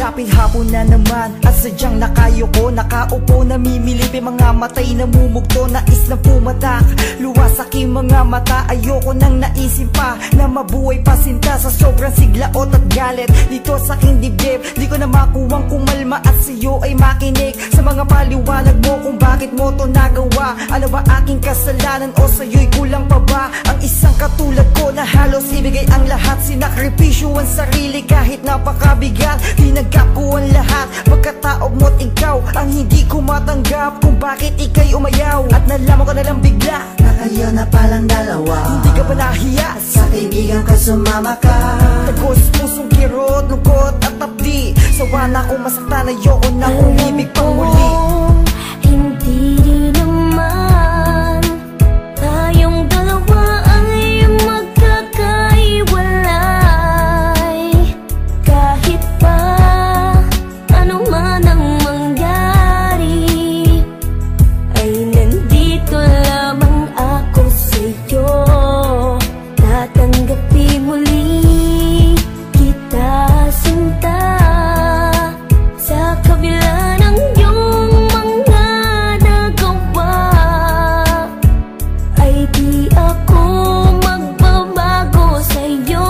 Dapit hapon na naman at sadyang nakayoko, nakaupo namimilip, mga matay namumugto, nais na pumatak, luwas aking mga mata. Ayoko nang naisip pa na mabuhay pa sinta sa sobrang siglaot at galit dito sa aking dibdib. Di ko na makuwang kumalma at sa'yo ay makinig sa mga paliwanag mo kung bakit mo to nagawa. Ano ba aking kasalanan o sa'yo'y kulang pa ba? Ang isang katulad ko na halos ibigay ang lahat, sinakripisyo ang sarili kahit napakabigat. Tinanggap ko ang lahat, pagkataob mo't ikaw ang hindi ko matanggap kung bakit ika'y umayaw. At nalaman ko na lang bigla na kayo na palang dalawa. Hindi ka ba nahiya sa kaibigan ko sumama ka? Tagos pusong kirot, lungkot at tapdi, sawa na akong masaktan, ayoko na umibig pang muli. Hindi rin naman tayong dalawa ay magkakaiwalay. Kahit pa ano man ang mangyari, ay nandito lamang ako sa'yo. Tatanggapin muli kita sinta, sa kabila ng iyong mga nagawa, ay di ako magbabago sa'yo,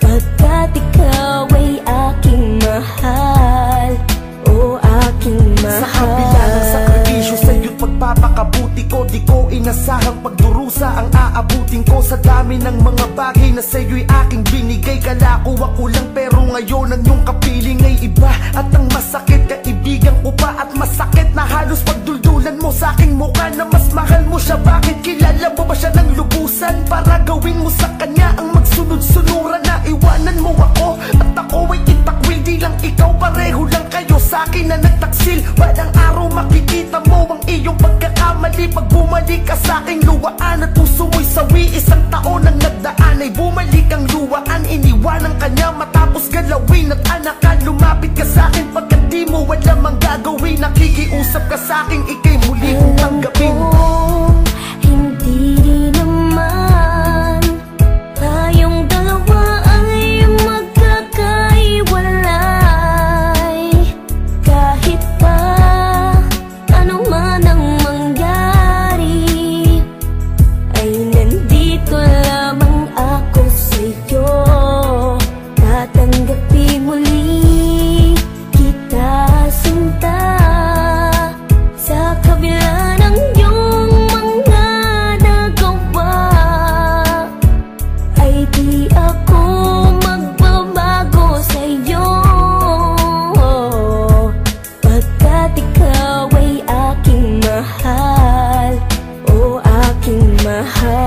pagkat ikaw ay aking mahal, o aking mahal. Sa kabila ng sakripisyo sa'yo't pagpapakabuti ko, di ko inasahang pagdurusa ang aabutin ko. Sa dami ng mga bagay na sa'yo'y aking binigay, kala ko ako lang pero ngayon ang iyong kapiling ay iba. At ang masakit, kaibigan ko pa at masakit na halos pagduldulan mo sa aking mukha na mas mahal mo siya. Bakit kilala mo ba siya ng lubusan para gawin mo sa kanya ang magsunod-sunuran? Na iwanan mo ako at ako ay itakwil, di lang ikaw, pareho lang kayo sa akin na nagtaksil. Walang araw makikita mo ang iyong pagkakamali pag bumalik ka sa aking luwaan at puso mo'y sawi. Isang taon ang nagdaan ay bumalik ang luwaan, iniwanan kanya matapos galawin at anakan. Lumapit ka sa akin pagkat di mo alam ang gagawin, nakikiusap ka sa akin, ika'y muli kong tanggapin. Hindi rin naman tayong dalawa ay magkakaiwalay. Kahit pa ano man ang mangyari, ay nandito lamang ako sa'yo. Tatanggapin muli kita sinta, sa kabila ng iyong mga nagawa, ay di ako magbabago sa'yo, pagkat ikaw ay aking mahal, o aking mahal.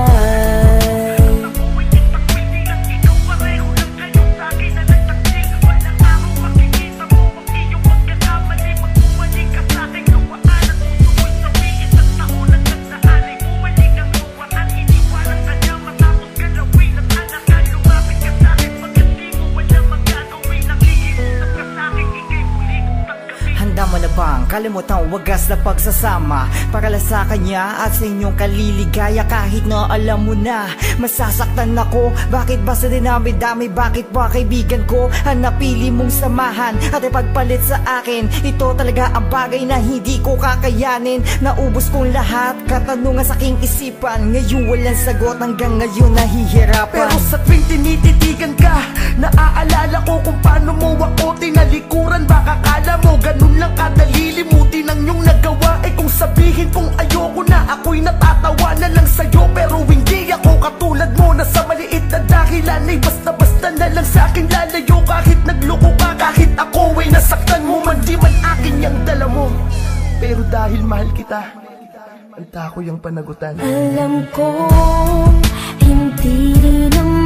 Handa mo na bang kalimutan wagas na pagsasama para lang sa kanya at sa inyong kaliligaya? Kahit na alam mo na masasaktan ako, bakit ba sa dinami-dami, bakit ba kaibigan ko ang napili mong samahan at ipagpalit sa akin? Ito talaga ang bagay na hindi ko kakayanin. Naubos kong lahat, katanungan sa aking isipan, ngayon walang sagot, hanggang ngayon nahihirapan. Pero sa tuwing tinititigan ka, naaalala ko kung paano mo ako tinalikuran. Baka kala mo ganun lang kadali limutin ang iyong nagawa. Eh kung sabihin kong ayoko na, ako'y natatawa na lang sa'yo. Pero hindi ako katulad mo na sa maliit na dahilan ay basta-basta na lang sa'kin lalayo. Kahit nagloko ka, kahit ako ay nasaktan mo man, di man akin yung dala mo. Pero dahil mahal kita, anta ko yung panagutan. Alam ko hindi rin naman